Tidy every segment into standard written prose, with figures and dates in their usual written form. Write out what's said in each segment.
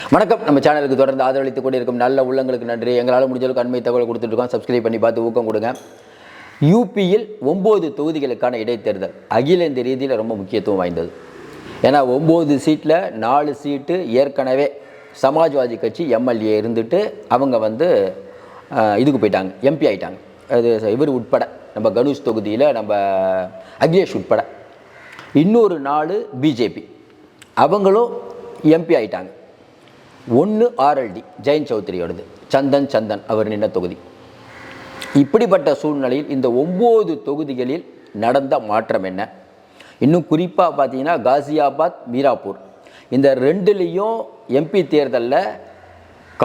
வணக்கம். நம்ம சேனலுக்கு தொடர்ந்து ஆதரவளித்துக் கொண்டிருக்கும் நல்ல உள்ளங்களுக்கு நன்றி. எங்களால் முடிஞ்சளவுக்கு அண்மை தகவல் கொடுத்துட்ருக்கோம். சப்ஸ்கிரைப் பண்ணி பார்த்து ஊக்கம் கொடுங்க. யூபியில் 9 தொகுதிகளுக்கான இடைத்தேர்தல் அகில இந்திய ரீதியில் ரொம்ப முக்கியத்துவம் வாய்ந்தது. ஏன்னா 9 சீட்டில் 4 சீட்டு ஏற்கனவே சமாஜ்வாதி கட்சி எம்எல்ஏ இருந்துட்டு அவங்க இதுக்கு போயிட்டாங்க, எம்பி ஆகிட்டாங்க. அது இவர் உட்பட, நம்ம கணேஷ் தொகுதியில் நம்ம அகிலேஷ் உட்பட இன்னொரு 4 பிஜேபி அவங்களும் எம்பி ஆகிட்டாங்க. 1 ஆர்எல்டி ஜெயந்த் சௌத்ரியோடது, சந்தன் அவர் நின்ற தொகுதி. இப்படிப்பட்ட சூழ்நிலையில் இந்த 9 தொகுதிகளில் நடந்த மாற்றம் என்ன? இன்னும் குறிப்பாக பார்த்தீங்கன்னா காசியாபாத், மீராப்பூர் இந்த 2லேயும் எம்பி தேர்தலில்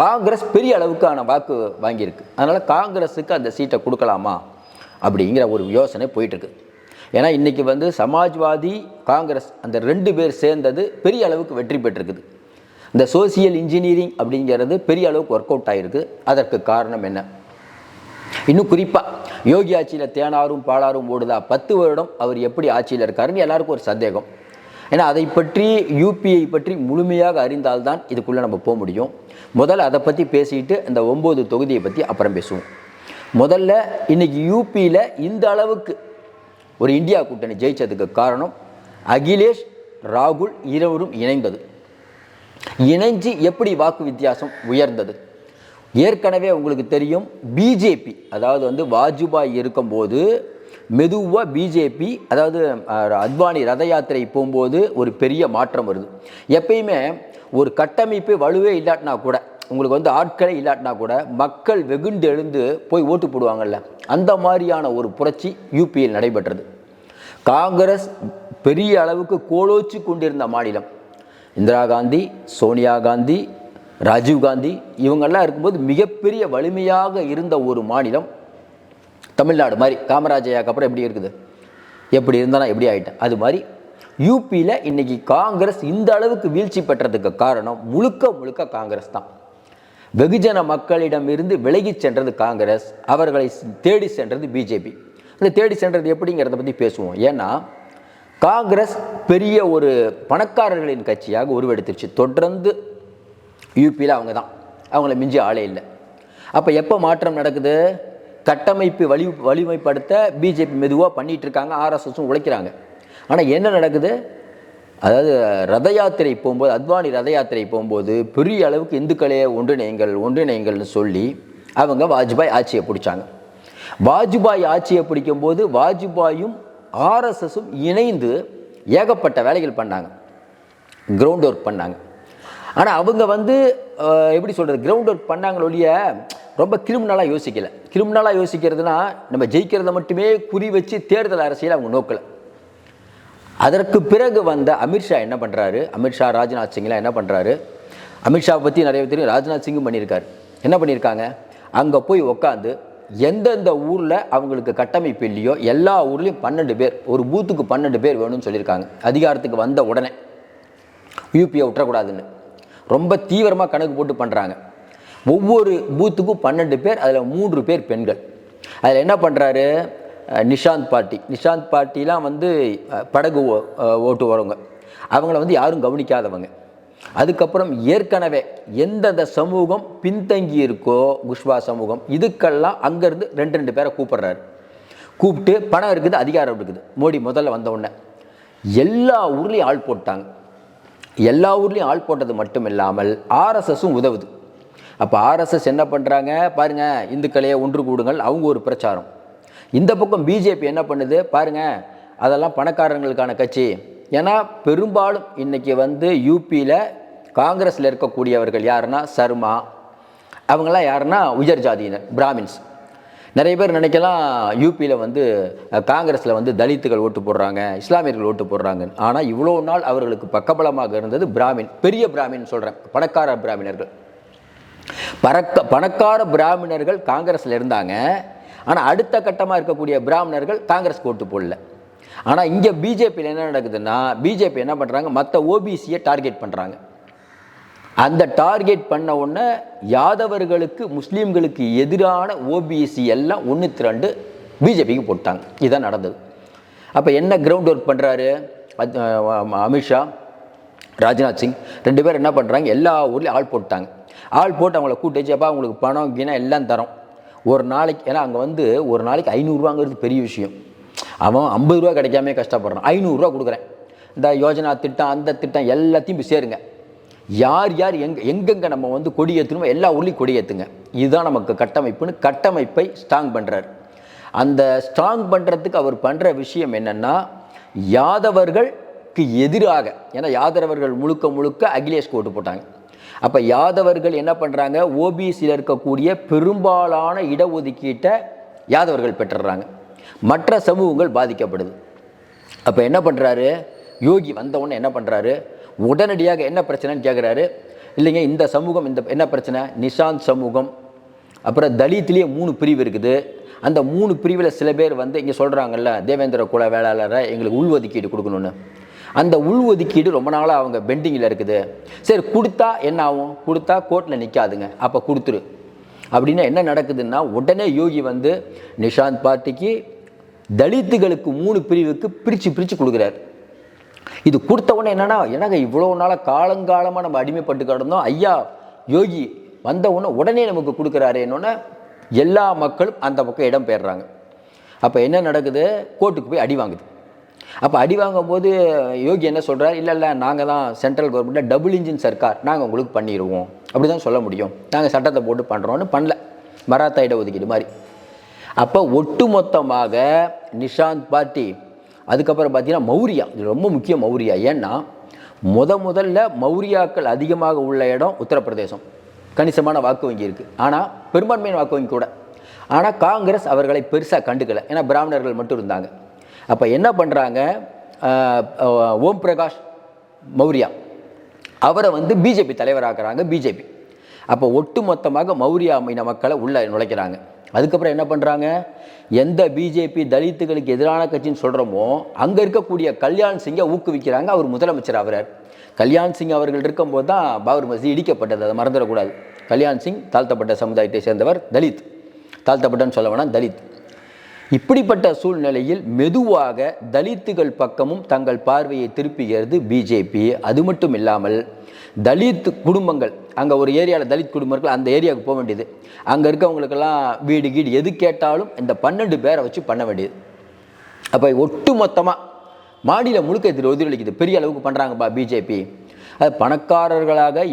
காங்கிரஸ் பெரிய அளவுக்கான வாக்கு வாங்கியிருக்கு. அதனால் காங்கிரஸுக்கு அந்த சீட்டை கொடுக்கலாமா அப்படிங்கிற ஒரு யோசனை போயிட்டுருக்கு. ஏன்னா இன்றைக்கி சமாஜ்வாதி காங்கிரஸ் அந்த 2 பேர் சேர்ந்தது பெரிய அளவுக்கு வெற்றி பெற்றிருக்குது. இந்த சோசியல் இன்ஜினியரிங் அப்படிங்கிறது பெரிய அளவுக்கு ஒர்க் அவுட் ஆகிருக்கு. அதற்கு காரணம் என்ன? இன்னும் குறிப்பாக யோகி ஆட்சியில் தேனாரும் பாலாரும் ஓடுதா, 10 வருடம் அவர் எப்படி ஆட்சியில் இருக்காருன்னு எல்லாருக்கும் ஒரு சந்தேகம். ஏன்னா அதை பற்றி, யூபிஐ பற்றி முழுமையாக அறிந்தால்தான் இதுக்குள்ளே நம்ம போக முடியும். முதல்ல அதை பற்றி பேசிட்டு இந்த 9 தொகுதியை பற்றி அப்புறம் பேசுவோம். முதல்ல இன்றைக்கி யூபியில் இந்த அளவுக்கு ஒரு இந்தியா கூட்டணி ஜெயித்ததுக்கு காரணம் அகிலேஷ், ராகுல் இருவரும் இணைந்தது. இணைஞ்சு எப்படி வாக்கு வித்தியாசம் உயர்ந்தது? ஏற்கனவே உங்களுக்கு தெரியும், பிஜேபி அதாவது வாஜ்பாய் இருக்கும்போது மெதுவாக பிஜேபி, அதாவது அத்வானி ரத யாத்திரை போகும்போது ஒரு பெரிய மாற்றம் வருது. எப்பயுமே ஒரு கட்டமைப்பு வலுவே இல்லாட்டினா கூட, உங்களுக்கு ஆட்களே இல்லாட்டினா கூட மக்கள் வெகுண்டு எழுந்து போய் ஓட்டு போடுவாங்கல்ல, அந்த மாதிரியான ஒரு புரட்சி யூபியில் நடைபெற்றது. காங்கிரஸ் பெரிய அளவுக்கு கோலோச்சி கொண்டிருந்த மாநிலம். இந்திரா காந்தி, சோனியா காந்தி, ராஜீவ் காந்தி இவங்கெல்லாம் இருக்கும்போது மிகப்பெரிய வலிமையாக இருந்த ஒரு மாநிலம் தமிழ்நாடு மாதிரி. காமராஜையாக்கு அப்புறம் எப்படி இருக்குது, எப்படி இருந்தாலும் எப்படி ஆகிட்டேன், அது மாதிரி யூபியில் இன்றைக்கி காங்கிரஸ் இந்த அளவுக்கு வீழ்ச்சி பெற்றதுக்கு காரணம் முழுக்க காங்கிரஸ் தான். வெகுஜன மக்களிடமிருந்து விலகி சென்றது காங்கிரஸ், அவர்களை தேடி சென்றது பிஜேபி. அந்த தேடி சென்றது எப்படிங்கிறத பற்றி பேசுவோம். ஏன்னா காங்கிரஸ் பெரிய ஒரு பணக்காரர்களின் கட்சியாக உருவெடுத்துருச்சு. தொடர்ந்து யூபியில் அவங்க தான், அவங்கள மிஞ்சி ஆளே இல்லை. அப்போ எப்போ மாற்றம் நடக்குது? கட்டமைப்பு வலிமைப்படுத்த பிஜேபி மெதுவாக பண்ணிகிட்டு இருக்காங்க, ஆர்எஸ்எஸும் உழைக்கிறாங்க. ஆனால் என்ன நடக்குது? அதாவது ரத யாத்திரை போகும்போது, அத்வானி ரத யாத்திரை போகும்போது பெரிய அளவுக்கு இந்துக்களையே ஒன்றிணைங்கள்னு சொல்லி அவங்க வாஜ்பாய் ஆட்சியை பிடிச்சாங்க. வாஜ்பாய் ஆட்சியை பிடிக்கும்போது வாஜ்பாயும் ஆர்எஸ்எஸும் இணைந்து ஏகப்பட்ட வேலைகள் பண்ணாங்க, கிரவுண்ட் ஒர்க் பண்ணாங்க. ஆனால் அவங்க எப்படி சொல்கிறது, கிரவுண்ட் ஒர்க் பண்ணாங்களொழிய ரொம்ப கிரிமினலாக யோசிக்கலை. கிரிமினலாக யோசிக்கிறதுனா நம்ம ஜெயிக்கிறத மட்டுமே குறி வச்சு தேர்தல் அரசியல் அவங்க நோக்கலை. அதற்கு பிறகு அமித்ஷா என்ன பண்ணுறாரு, அமித்ஷா, ராஜ்நாத் சிங்லாம் என்ன பண்ணுறாரு? அமித்ஷாவை பற்றி நிறைய தெரியும், ராஜ்நாத் சிங்கும் பண்ணியிருக்காரு. என்ன பண்ணியிருக்காங்க? அங்கே போய் உக்காந்து எந்தெந்த ஊரில் அவங்களுக்கு கட்டமைப்பு இல்லையோ எல்லா ஊர்லேயும் 12 பேர், ஒரு பூத்துக்கு 12 பேர் வேணும்னு சொல்லியிருக்காங்க. அதிகாரத்துக்கு வந்த உடனே யூபியை விட்டுறக்கூடாதுன்னு ரொம்ப தீவிரமாக கணக்கு போட்டு பண்ணுறாங்க. ஒவ்வொரு பூத்துக்கும் 12 பேர், அதில் 3 பேர் பெண்கள். அதில் என்ன பண்ணுறாரு? நிஷாந்த் பார்ட்டிலாம் படகு ஓட்டு வரவங்க, அவங்கள யாரும் கவனிக்காதவங்க. அதுக்கப்புறம் ஏற்கனவே எந்தெந்த சமூகம் பின்தங்கி இருக்கோ, குஷ்வா சமூகம், இதுக்கெல்லாம் அங்கேருந்து 2 பேரை கூப்பிட்றாரு. கூப்பிட்டு பணம் இருக்குது, அதிகாரம் இருக்குது. மோடி முதல்ல வந்த உடனே எல்லா ஊர்லேயும் ஆள் போட்டாங்க. எல்லா ஊர்லேயும் ஆள் போட்டது மட்டும் இல்லாமல் ஆர்எஸ்எஸும் உதவுது. அப்போ ஆர்எஸ்எஸ் என்ன பண்ணுறாங்க பாருங்கள், இந்துக்களையே ஒன்று கூடுங்கள், அவங்க ஒரு பிரச்சாரம். இந்த பக்கம் பிஜேபி என்ன பண்ணுது பாருங்கள், அதெல்லாம் பணக்காரங்களுக்கான கட்சி. ஏன்னா பெரும்பாலும் இன்றைக்கி யூபியில் காங்கிரஸில் இருக்கக்கூடியவர்கள் யாருன்னா சர்மா, அவங்களாம் யாருன்னா உயர் ஜாதியினர், பிராமின்ஸ். நிறைய பேர் நினைக்கலாம் யூபியில் காங்கிரஸில் தலித்துகள் ஓட்டு போடுறாங்க, இஸ்லாமியர்கள் ஓட்டு போடுறாங்க. ஆனால் இவ்வளோ நாள் அவர்களுக்கு பக்கபலமாக இருந்தது பிராமின், பெரிய பிராமின் சொல்கிறேன், பணக்கார பிராமணர்கள். பணக்கார பிராமணர்கள் காங்கிரஸில் இருந்தாங்க. ஆனால் அடுத்த கட்டமாக இருக்கக்கூடிய பிராமணர்கள் காங்கிரஸ்க்கு ஓட்டு போடல. ஆனால் இங்கே பிஜேபியில் என்ன நடக்குதுன்னா, பிஜேபி என்ன பண்ணுறாங்க, மற்ற ஓபிசியை டார்கெட் பண்ணுறாங்க. அந்த டார்கெட் பண்ண உடனே யாதவர்களுக்கு, முஸ்லீம்களுக்கு எதிரான ஓபிசி எல்லாம் 1-2 பிஜேபிக்கு போட்டாங்க. இதுதான் நடந்தது. அப்போ என்ன கிரவுண்ட் ஒர்க் பண்ணுறாரு அமித்ஷா? ராஜ்நாத் சிங் 2 பேர் என்ன பண்ணுறாங்க, எல்லா ஊர்லேயும் ஆள் போட்டாங்க. ஆள் போட்டு அவங்கள கூட்டு வச்சப்பா அவங்களுக்கு பணம் கீனா எல்லாம் தரோம். ஒரு நாளைக்கு, ஏன்னா அங்கே வந்து ஒரு நாளைக்கு 500 பெரிய விஷயம். அவன் 50 ரூபா கிடைக்காம கஷ்டப்படுறான். 500 கொடுக்குறேன், இந்த யோஜனா திட்டம் அந்த திட்டம் எல்லாத்தையும் போய் சேருங்க. யார் யார் எங்கெங்கே நம்ம வந்து கொடி ஏற்றணுமோ எல்லா ஊர்லேயும் கொடி ஏற்றுங்க. இதுதான் நமக்கு கட்டமைப்புன்னு கட்டமைப்பை ஸ்ட்ராங் பண்ணுறாரு. அந்த ஸ்ட்ராங் பண்ணுறதுக்கு அவர் பண்ணுற விஷயம் என்னென்னா, யாதவர்களுக்கு எதிராக, ஏன்னா யாதவர்கள் முழுக்க முழுக்க அகிலேஷ்க்கு ஓட்டு போட்டாங்க. அப்போ யாதவர்கள் என்ன பண்ணுறாங்க, ஓபிசியில் இருக்கக்கூடிய பெரும்பாலான இடஒதுக்கீட்டை யாதவர்கள் பெற்றுறாங்க, மற்ற சமூகங்கள் பாதிக்கப்படுது. அப்போ என்ன பண்ணுறாரு யோகி, வந்தவுடனே என்ன பண்ணுறாரு, உடனடியாக என்ன பிரச்சனைன்னு கேட்குறாரு. இல்லைங்க, இந்த சமூகம் இந்த என்ன பிரச்சனை, நிஷாந்த் சமூகம், அப்புறம் தலித்லேயே 3 பிரிவு இருக்குது. அந்த 3 பிரிவில் சில பேர் வந்து இங்கே சொல்கிறாங்கல்ல, தேவேந்திர குல வேளாளரை எங்களுக்கு உள்ஒதுக்கீடு கொடுக்கணுன்னு. அந்த உள்ஒதுக்கீடு ரொம்ப நாளாக அவங்க பெண்டிங்கில் இருக்குது. சரி கொடுத்தா என்ன ஆகும், கொடுத்தா கோர்ட்டில் நிற்காதுங்க, அப்போ கொடுத்துரு அப்படின்னா என்ன நடக்குதுன்னா, உடனே யோகி வந்து நிஷாந்த் பார்ட்டிக்கு தலித்துகளுக்கு 3 பிரிவுக்கு பிரித்து கொடுக்குறாரு. இது கொடுத்த உடனே என்னென்னா, எனக்கு இவ்வளோ நாளாக காலங்காலமாக நம்ம அடிமைப்பட்டு கிடந்தோம், ஐயா யோகி வந்த உடனே நமக்கு கொடுக்குறாரு என்னொன்னே எல்லா மக்களும் அந்த பக்கம் இடம் பெயர்றாங்க. அப்போ என்ன நடக்குது, கோர்ட்டுக்கு போய் அடி வாங்குது. அப்போ அடி வாங்கும் போது யோகி என்ன சொல்கிறார், இல்லை நாங்கள் தான் சென்ட்ரல் கவர்மெண்ட்டில் டபுள் இன்ஜின் சர்க்கார், நாங்கள் உங்களுக்கு பண்ணிடுவோம் அப்படி தான் சொல்ல முடியும், நாங்கள் சட்டத்தை போட்டு பண்ணுறோன்னு பண்ணல, மராத்தா இடஒதுக்கீடு மாதிரி. அப்போ ஒட்டுமொத்தமாக நிஷாந்த் பார்ட்டி, அதுக்கப்புறம் பார்த்தீங்கன்னா மௌரியா, இது ரொம்ப முக்கியம் மௌரியா. ஏன்னா முதல்ல மௌரியாக்கள் அதிகமாக உள்ள இடம் உத்தரப்பிரதேசம், கணிசமான வாக்கு வங்கி இருக்குது, ஆனால் பெரும்பான்மையான வாக்கு வங்கி கூட. ஆனால் காங்கிரஸ் அவர்களை பெருசாக கண்டுக்கலை, ஏன்னா பிராமணர்கள் மட்டும் இருந்தாங்க. அப்போ என்ன பண்ணுறாங்க, ஓம் பிரகாஷ் மௌரியா அவரை வந்து பிஜேபி தலைவராக்குறாங்க பிஜேபி. அப்போ ஒட்டுமொத்தமாக மௌரியா இன மக்களை உள்ளே நுழைக்கிறாங்க. அதுக்கப்புறம் என்ன பண்ணுறாங்க, எந்த பிஜேபி தலித்துகளுக்கு எதிரான கட்சின்னு சொல்கிறோமோ அங்கே இருக்கக்கூடிய கல்யாண் சிங்கை ஊக்குவிக்கிறாங்க. அவர் முதலமைச்சர் ஆகிறார். கல்யாண் சிங் அவர்கள் இருக்கும்போது தான் பாபர் மசூதி இடிக்கப்பட்டது, அதை மறந்துடக்கூடாது. கல்யாண் சிங் தாழ்த்தப்பட்ட சமுதாயத்தை சேர்ந்தவர், தலித், தாழ்த்தப்பட்டன்னு சொல்ல வேணாம் தலித். இப்படிப்பட்ட சூழ்நிலையில் மெதுவாக தலித்துகள் பக்கமும் தங்கள் பார்வையை திருப்புகிறது பிஜேபி. அது மட்டும் இல்லாமல் தலித் குடும்பங்கள், அங்கே ஒரு ஏரியாவில் தலித் குடும்பங்கள், அந்த ஏரியாவுக்கு போக வேண்டியது, அங்கே இருக்கவங்களுக்கெல்லாம் வீடு கீடு எது கேட்டாலும் இந்த 12 பேரை வச்சு பண்ண வேண்டியது. அப்போ ஒட்டு மொத்தமாக மாநில முழுக்க இது எதிரொலிக்குது, பெரிய அளவுக்கு பண்ணுறாங்கப்பா பிஜேபி. அது பணக்காரர்களாக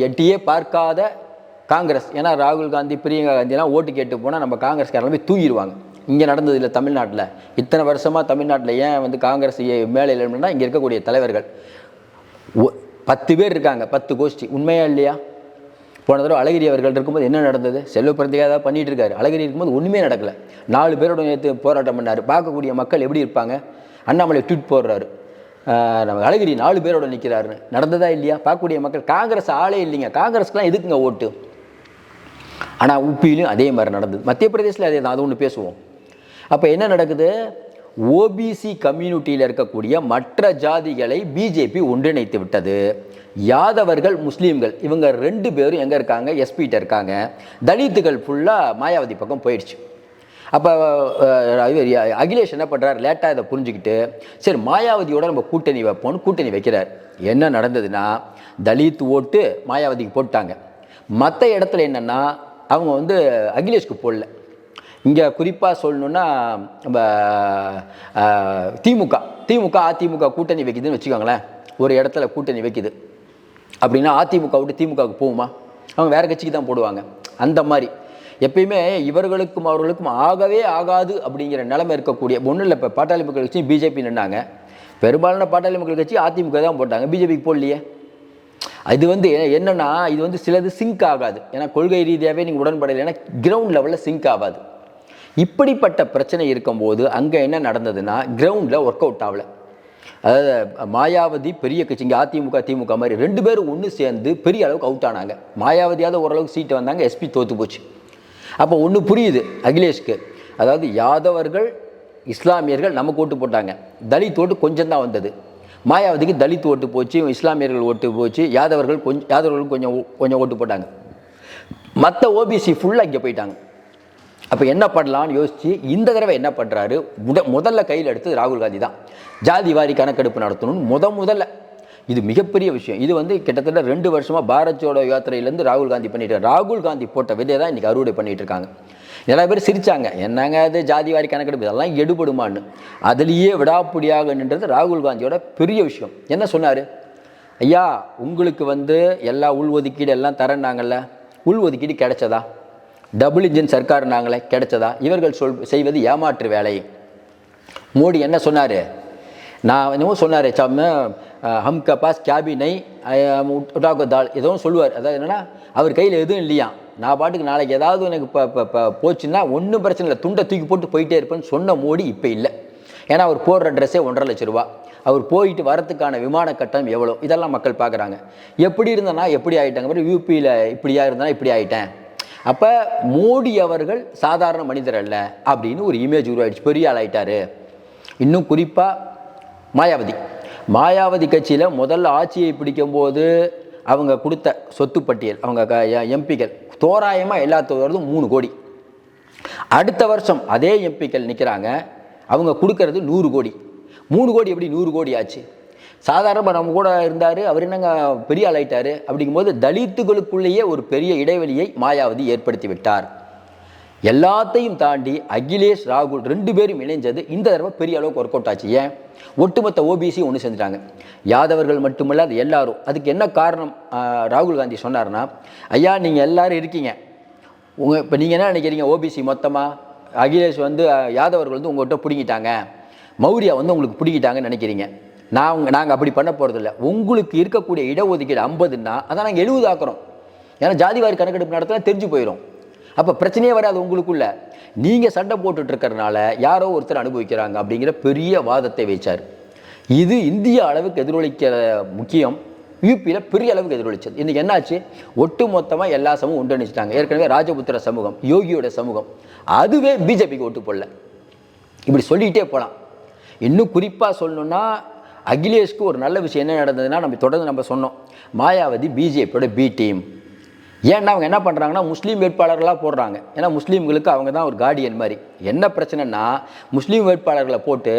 எட்டியே பார்க்காத காங்கிரஸ், ஏன்னா ராகுல் காந்தி பிரியங்கா காந்திலாம் ஓட்டு கேட்டு போனால் நம்ம காங்கிரஸ்காரங்க போய் தூங்கிடுவாங்க. இங்கே நடந்தது இல்லை தமிழ்நாட்டில், இத்தனை வருஷமாக தமிழ்நாட்டில் ஏன் வந்து காங்கிரஸ் மேலே இல்லைன்னா, இங்கே இருக்கக்கூடிய தலைவர்கள் 10 பேர் இருக்காங்க, 10 கோஷ்டி, உண்மையா இல்லையா? போன தடவை அழகிரி அவர்கள் இருக்கும்போது என்ன நடந்தது, செல்வ பிரதிகாக தான் பண்ணிகிட்டு இருக்காரு. அழகிரி இருக்கும்போது ஒன்றுமே நடக்கலை, 4 பேரோட நேற்று போராட்டம் பண்ணார். பார்க்கக்கூடிய மக்கள் எப்படி இருப்பாங்க, அண்ணாமலை ட்வீட் போடுறாரு, நம்ம அழகிரி 4 பேரோட நிற்கிறாருன்னு. நடந்ததா இல்லையா? பார்க்கக்கூடிய மக்கள், காங்கிரஸ் ஆளே இல்லைங்க, காங்கிரஸ்க்கெலாம் எதுக்குங்க ஓட்டு? ஆனால் உப்பியிலும் அதே மாதிரி நடந்தது, மத்திய பிரதேசில் அதே தான், அது ஒன்று பேசுவோம். அப்போ என்ன நடக்குது, ஓபிசி கம்யூனிட்டியில் இருக்கக்கூடிய மற்ற ஜாதிகளை பிஜேபி ஒன்றிணைத்து விட்டது. யாதவர்கள், முஸ்லீம்கள், இவங்க 2 பேரும் எங்கே இருக்காங்க, எஸ்பிகிட்ட இருக்காங்க. தலித்துகள் ஃபுல்லாக மாயாவதி பக்கம் போயிடுச்சு. அப்போ அகிலேஷ் என்ன பண்ணுறார், லேட்டாக இதை புரிஞ்சுக்கிட்டு சரி மாயாவதியோட நம்ம கூட்டணி வைப்போம்னு கூட்டணி வைக்கிறார். என்ன நடந்ததுன்னா, தலித் ஓட்டு மாயாவதிக்கு போட்டாங்க. மற்ற இடத்துல என்னென்னா அவங்க வந்து அகிலேஷ்க்கு போடல. இங்கே குறிப்பாக சொல்லணுன்னா நம்ம திமுக அதிமுக கூட்டணி வைக்குதுன்னு வச்சுக்கோங்களேன். ஒரு இடத்துல கூட்டணி வைக்குது அப்படின்னா அதிமுக விட்டு திமுகவுக்கு போகுமா? அவங்க வேறு கட்சிக்கு தான் போடுவாங்க. அந்த மாதிரி எப்பயுமே இவர்களுக்கும் அவர்களுக்கும் ஆகவே ஆகாது அப்படிங்கிற நிலைமை இருக்கக்கூடிய ஒன்றும் இல்லை. இப்போ பாட்டாளி மக்கள் கட்சி பிஜேபி நின்னாங்க, பெரும்பாலான பாட்டாளி மக்கள் கட்சி அதிமுக தான் போட்டாங்க, பிஜேபிக்கு போடலையே. இது வந்து என்னென்னா, இது வந்து சிலது சிங்க் ஆகாது, ஏன்னா கொள்கை ரீதியாகவே நீங்கள் உடன்படலை, ஏன்னா கிரவுண்ட் லெவலில் சிங்க் ஆகாது. இப்படிப்பட்ட பிரச்சனை இருக்கும்போது அங்கே என்ன நடந்ததுன்னா, கிரவுண்டில் ஒர்க் அவுட் ஆகலை. அதாவது மாயாவதி பெரிய கட்சி, இங்கே அதிமுக திமுக மாதிரி 2 பேரும் ஒன்று சேர்ந்து பெரிய அளவுக்கு அவுட் ஆனாங்க. மாயாவதியாவது ஓரளவுக்கு சீட்டு வந்தாங்க, எஸ்பி தோற்று போச்சு. அப்போ ஒன்று புரியுது அகிலேஷ்க்கு, அதாவது யாதவர்கள் இஸ்லாமியர்கள் நமக்கு ஓட்டு போட்டாங்க, தலித் ஓட்டு கொஞ்சம் தான் வந்தது. மாயாவதிக்கு தலித் ஓட்டு போச்சு, இஸ்லாமியர்கள் ஓட்டு போச்சு, யாதவர்கள் கொஞ்சம் ஓட்டு போட்டாங்க. மற்ற ஓபிசி ஃபுல்லாக இங்கே போயிட்டாங்க. அப்போ என்ன பண்ணலான்னு யோசித்து இந்த தடவை என்ன பண்ணுறாரு, முதல்ல கையில் எடுத்து ராகுல் காந்தி தான் ஜாதி வாரி கணக்கெடுப்பு நடத்தணும்னு முதல்ல. இது மிகப்பெரிய விஷயம். இது வந்து கிட்டத்தட்ட 2 வருஷமாக பாரத் ஜோடோ யாத்திரையிலேருந்து ராகுல் காந்தி பண்ணிட்டு, ராகுல் காந்தி போட்ட விதையை தான் இன்றைக்கி அறுவடை பண்ணிகிட்டு இருக்காங்க. நிறைய பேர் சிரித்தாங்க, என்னங்க அது ஜாதி வாரி கணக்கெடுப்பு இதெல்லாம் எடுபடுமான்னு. அதுலேயே விடாப்பிடியாக நின்றது ராகுல் காந்தியோட பெரிய விஷயம். என்ன சொன்னார், ஐயா உங்களுக்கு வந்து எல்லா உள்ஒதுக்கீடு எல்லாம் தரேன்னாங்கல்ல, உள்ஒதுக்கீடு கிடைச்சதா? டபுள் இன்ஜின் சர்க்கார் நாங்களே கிடைச்சதா? இவர்கள் செய்வது ஏமாற்று வேலை. மோடி என்ன சொன்னார், நான் என்னமோ சொன்னார், ஹம்க பாஸ் கேபி நை உட்டாக்கோ தால் ஏதோ சொல்லுவார். அதாவது என்னென்னா அவர் கையில் எதுவும் இல்லையா, நான் பாட்டுக்கு நாளைக்கு ஏதாவது எனக்கு போச்சுன்னா ஒன்றும் பிரச்சனை இல்லை, துண்டை தூக்கி போட்டு போயிட்டே இருப்பேன்னு சொன்ன மோடி இப்போ இல்லை. ஏன்னா அவர் போடுற ட்ரெஸ்ஸே 1.5 லட்ச ரூபா, அவர் போயிட்டு வரத்துக்கான விமான கட்டணம் எவ்வளோ, இதெல்லாம் மக்கள் பார்க்குறாங்க. எப்படி இருந்தேன்னா எப்படி ஆகிட்டாங்க, அப்புறம் யூபியில் இப்படியா இருந்தால் இப்படி ஆகிட்டேன். அப்போ மோடி அவர்கள் சாதாரண மனிதர் அல்ல அப்படின்னு ஒரு இமேஜ் உருவாயிடுச்சு, பெரிய ஆள் ஆகிட்டார். இன்னும் குறிப்பாக மாயாவதி கட்சியில் முதல்ல ஆட்சியை பிடிக்கும்போது அவங்க கொடுத்த சொத்து பட்டியல், அவங்க எம்பிக்கள் தோராயமாக எல்லாத்தோடதும் 3 கோடி. அடுத்த வருஷம் அதே எம்பிக்கள் நிற்கிறாங்க, அவங்க கொடுக்கறது 100 கோடி. 3 கோடி எப்படி 100 கோடி ஆச்சு? சாதாரணமாக நம்ம கூட இருந்தார், அவர் என்னங்க பெரிய ஆள் ஆகிட்டார். அப்படிங்கும்போது தலித்துகளுக்குள்ளேயே ஒரு பெரிய இடைவெளியை மாயாவதி ஏற்படுத்தி விட்டார். எல்லாத்தையும் தாண்டி அகிலேஷ் ராகுல் 2 பேரும் இணைஞ்சது இந்த தடவை பெரிய அளவுக்கு ஒர்க் அவுட் ஆச்சு. ஏன்? ஒட்டுமொத்த ஓபிசி ஒன்று செஞ்சுட்டாங்க, யாதவர்கள் மட்டுமல்ல, அது எல்லாரும். அதுக்கு என்ன காரணம் ராகுல் காந்தி சொன்னார்னா, ஐயா நீங்கள் எல்லோரும் இருக்கீங்க, இப்போ நீங்கள் என்ன நினைக்கிறீங்க, ஓபிசி மொத்தமாக அகிலேஷ் வந்து யாதவர்கள் வந்து உங்கள்கிட்ட பிடிங்கிட்டாங்க, மௌரியா வந்து உங்களுக்கு பிடிக்கிட்டாங்கன்னு நினைக்கிறீங்க. நாங்கள் அப்படி பண்ண போகிறதில்ல. உங்களுக்கு இருக்கக்கூடிய இடஒதுக்கீடு 50ன்னா அதான் நாங்கள் 70 ஆக்குறோம். ஏன்னா ஜாதிவாரி கணக்கெடுப்பு நடத்தினா தெரிஞ்சு போயிடும். அப்போ பிரச்சனையே வராது உங்களுக்குள்ள. நீங்கள் சண்டை போட்டுட்டு இருக்கிறனால யாரோ ஒருத்தர் அனுபவிக்கிறாங்க அப்படிங்கிற பெரிய வாதத்தை வைச்சார். இது இந்திய அளவுக்கு எதிரொலிக்கிற முக்கியம், யூபியில் பெரிய அளவுக்கு எதிரொலிச்சது. இன்றைக்கி என்னாச்சு, ஒட்டு மொத்தமாக எல்லா சமூகம் ஒன்றிணைச்சிட்டாங்க. ஏற்கனவே ராஜபுத்திர சமூகம், யோகியோட சமூகம், அதுவே பிஜேபிக்கு ஓட்டு போடல. இப்படி சொல்லிக்கிட்டே போகலாம். இன்னும் குறிப்பாக சொல்லணுன்னா அகிலேஷ்க்கு ஒரு நல்ல விஷயம் என்ன நடந்ததுன்னா, நம்ம தொடர்ந்து சொன்னோம், மாயாவதி பிஜேபியோட பி டீம். ஏன்னா அவங்க என்ன பண்ணுறாங்கன்னா முஸ்லீம் வேட்பாளர்களாக போடுறாங்க. ஏன்னா முஸ்லீம்களுக்கு அவங்க தான் ஒரு கார்டியன் மாதிரி. என்ன பிரச்சனைனா முஸ்லீம் வேட்பாளர்களை போட்டு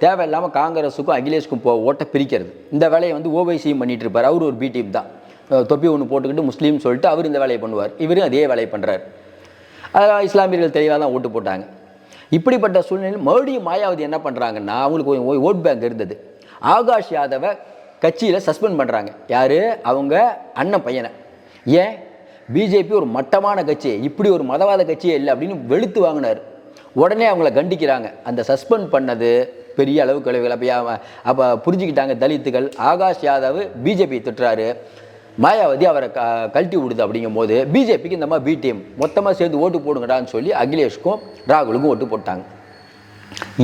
தேவையில்லாமல் காங்கிரஸுக்கும் அகிலேஷ்க்கும் ஓட்டை பிரிக்கிறது. இந்த வேலையை வந்து ஓவைசியும் பண்ணிகிட்டு இருப்பார். அவர் ஒரு பி டீம் தான், தொப்பி ஒன்று போட்டுக்கிட்டு முஸ்லீம் சொல்லிட்டு அவர் இந்த வேலையை பண்ணுவார். இவரும் அதே வேலையை பண்ணுறார். அதனால் இஸ்லாமியர்கள் தெளிவாக தான் ஓட்டு போட்டாங்க. இப்படிப்பட்ட சூழ்நிலையில் மறுபடியும் மாயாவதி என்ன பண்ணுறாங்கன்னா, அவங்களுக்கு ஓட் பேங்க் இருந்தது. ஆகாஷ் யாதவை கட்சியில் சஸ்பெண்ட் பண்ணுறாங்க. யார்? அவங்க அண்ணன் பையனை. ஏன்? பிஜேபி ஒரு மட்டமான கட்சி, இப்படி ஒரு மதவாத கட்சியே இல்லை அப்படின்னு வெளுத்து வாங்கினார். உடனே அவங்கள கண்டிக்கிறாங்க. அந்த சஸ்பெண்ட் பண்ணது பெரிய அளவுக்கு விளைவுகள். அப்போ புரிஞ்சுக்கிட்டாங்க தலித்துகள். ஆகாஷ் யாதவ் பிஜேபி திட்டுறாரு, மாயாவதி அவரை கழட்டி விடுது. அப்படிங்கும் போது பிஜேபிக்கு இந்த மாதிரி பி டீம் மொத்தமாக சேர்ந்து ஓட்டு போடுங்கடான்னு சொல்லி அகிலேஷ்க்கும் ராகுலுக்கும் ஓட்டு போட்டாங்க.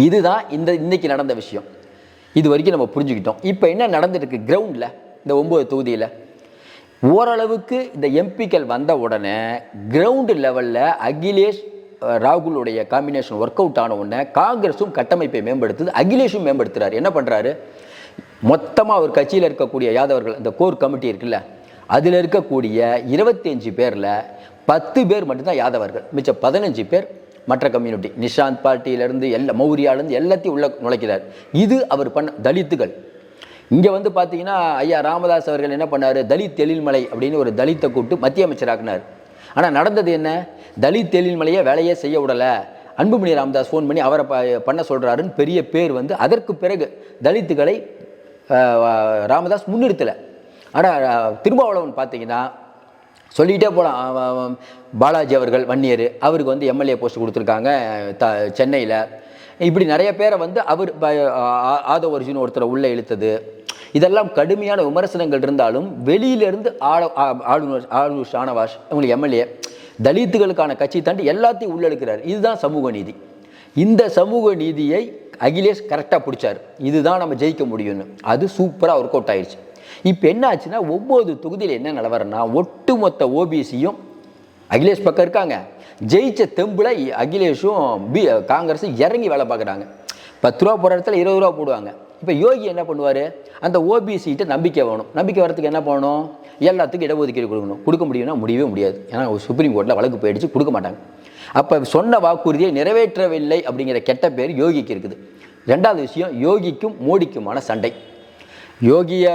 இதுதான் இன்னைக்கு நடந்த விஷயம். இது வரைக்கும் நம்ம புரிஞ்சுக்கிட்டோம். இப்போ என்ன நடந்துருக்கு கிரவுண்டில், இந்த 9 தொகுதியில் ஓரளவுக்கு இந்த எம்பிக்கள் வந்த உடனே கிரவுண்டு லெவலில் அகிலேஷ் ராகுலுடைய காம்பினேஷன் ஒர்க் அவுட் ஆன உடனே காங்கிரஸும் கட்டமைப்பை மேம்படுத்துது, அகிலேஷும் மேம்படுத்துகிறார். என்ன பண்ணுறாரு, மொத்தமாக அவர் கட்சியில் இருக்கக்கூடிய யாதவர்கள், இந்த கோர் கமிட்டி இருக்குல்ல, அதில் இருக்கக்கூடிய 25 பேரில் 10 பேர் மட்டும்தான் யாதவர்கள், மிச்சம் 15 பேர் மற்ற கம்யூனிட்டி, நிஷாந்த் பார்ட்டியிலேருந்து மௌரியாலேருந்து எல்லாத்தையும் உள்ள நுழைக்கிறார். இது அவர் பண்ண தலித்துகள். இங்கே வந்து பார்த்தீங்கன்னா ஐயா ராமதாஸ் அவர்கள் என்ன பண்ணார், தலித் எழில்மலை அப்படின்னு ஒரு தலித்தை கூப்பிட்டு மத்திய அமைச்சராக்குனார். ஆனால் நடந்தது என்ன, தலித் எழில்மலையை வேலையே செய்ய விடலை. அன்புமணி ராமதாஸ் ஃபோன் பண்ணி அவரை பண்ண சொல்கிறாருன்னு பெரிய பேர் வந்து அதற்கு பிறகு தலித்துகளை ராமதாஸ் முன்னிறுத்தலை. ஆனால் திருமாவளவன் பார்த்தீங்கன்னா சொல்லிகிட்டே போகலாம். பாலாஜி அவர்கள் வன்னியர், அவருக்கு வந்து எம்எல்ஏ போஸ்ட் கொடுத்துருக்காங்க சென்னையில். இப்படி நிறைய பேரை வந்து அவர் ஆதவ அர்ஜுன் ஒருத்தரை உள்ளே இழுத்தது, இதெல்லாம் கடுமையான விமர்சனங்கள் இருந்தாலும் வெளியிலேருந்து ஆளுநர் ஷானவாஸ் அவங்களுக்கு எம்எல்ஏ, தலித்துகளுக்கான கட்சி தாண்டி எல்லாத்தையும் உள்ளெடுக்கிறார். இதுதான் சமூக நீதி. இந்த சமூக நீதியை அகிலேஷ் கரெக்டாக பிடிச்சார். இதுதான் நம்ம ஜெயிக்க முடியும்னு. அது சூப்பராக ஒர்க் அவுட் ஆயிடுச்சு. இப்போ என்ன ஆச்சுன்னா 9 தொகுதியில் என்ன நிலவரன்னா, ஒட்டுமொத்த ஓபிசியும் அகிலேஷ் பக்கம் இருக்காங்க. ஜெயிச்ச தெம்பில் அகிலேஷும் காங்கிரஸும் இறங்கி வேலை பார்க்குறாங்க. 10 ரூபா போடுற இடத்துல 20 ரூபா போடுவாங்க. இப்போ யோகி என்ன பண்ணுவார், அந்த ஓபிசிகிட்ட நம்பிக்கை வேணும். நம்பிக்கை வரத்துக்கு என்ன பண்ணணும், எல்லாத்துக்கும் இடஒதுக்கீடு கொடுக்கணும். கொடுக்க முடியும்னா முடியவே முடியாது. ஏன்னா சுப்ரீம் கோர்ட்டில் வழக்கு போயிடுச்சு, கொடுக்க மாட்டாங்க. அப்போ சொன்ன வாக்குறுதியை நிறைவேற்றவில்லை அப்படிங்கிற கெட்ட பேர் யோகிக்கு இருக்குது. ரெண்டாவது விஷயம், யோகிக்கும் மோடிக்குமான சண்டை. யோகியை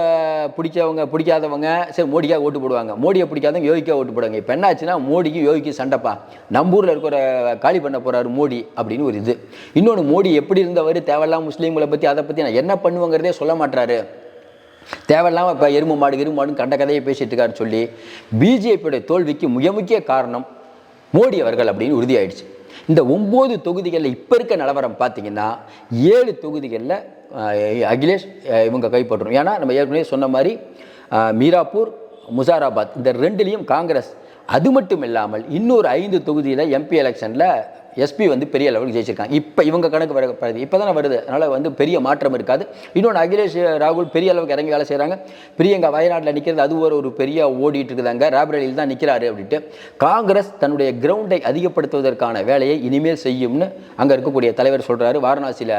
பிடிக்காதவங்க சரி மோடிக்காக ஓட்டு போடுவாங்க, மோடியை பிடிக்காதவங்க யோகிக்காக ஓட்டு போடுவாங்க. இப்போ என்னாச்சுன்னா மோடிக்கும் யோகிக்கும் சண்டைப்பா. நம்பூரில் இருக்கிற காலி பண்ண போகிறாரு மோடி அப்படின்னு ஒரு இது. இன்னொன்று, மோடி எப்படி இருந்தவர், தேவையில்லாம முஸ்லீம்களை பற்றி அதை பற்றி நான் என்ன பண்ணுவேங்கிறதே சொல்ல மாட்டாரு. தேவையில்லாமல் இப்போ எருமை மாடுன்னு கண்ட கதையை பேசிட்டு இருக்காரு சொல்லி பிஜேபியோடைய தோல்விக்கு மிக முக்கிய காரணம் மோடி அவர்கள் அப்படின்னு உறுதியாயிடுச்சு. இந்த 9 தொகுதிகளில் இப்போ இருக்க நிலவரம் பார்த்தீங்கன்னா 7 தொகுதிகளில் அகிலேஷ் இவங்க கைப்பற்றணும். ஏன்னா நம்ம ஏற்கனவே சொன்ன மாதிரி மீராப்பூர், முசாராபாத் இந்த 2லையும் காங்கிரஸ். அது மட்டும் இல்லாமல் இன்னொரு 5 தொகுதியில் எம்பி எலெக்ஷனில் எஸ்பி வந்து பெரிய லெவலுக்கு ஜெயிச்சிருக்காங்க. இப்போ இவங்க கணக்கு வருது, இப்போ தானே வருது, அதனால் வந்து பெரிய மாற்றம் இருக்காது. இன்னொன்று, அகிலேஷ் ராகுல் பெரிய அளவுக்கு இறங்கி வேலை செய்கிறாங்க. பிரியங்கா வயநாட்டில் நிற்கிறது, அது ஒரு பெரிய ஓடிட்டு இருக்குதாங்க. ராப்ரேலியில் தான் நிற்கிறாரு அப்படின்ட்டு. காங்கிரஸ் தன்னுடைய கிரவுண்டை அதிகப்படுத்துவதற்கான வேலையை இனிமேல் செய்யும்னு அங்கே இருக்கக்கூடிய தலைவர் சொல்கிறாரு. வாரணாசியில்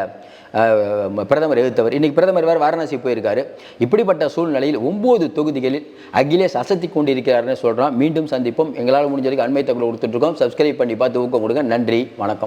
பிரதமர் எதிர்த்தவர், இன்றைக்கி பிரதமர் வேறு வாரணாசி போயிருக்காரு. இப்படிப்பட்ட சூழ்நிலையில் 9 தொகுதிகளில் அகிலேஷ் அசத்தி கொண்டிருக்கிறாருன்னு சொல்கிறோம். மீண்டும் சந்திப்போம். எங்களால் முடிஞ்ச வரைக்கும் அண்மை தகவல் கொடுத்துட்ருக்கோம். சப்ஸ்கிரைப் பண்ணி பார்த்து ஊக்கம் கொடுங்க. நன்றி, வணக்கம்.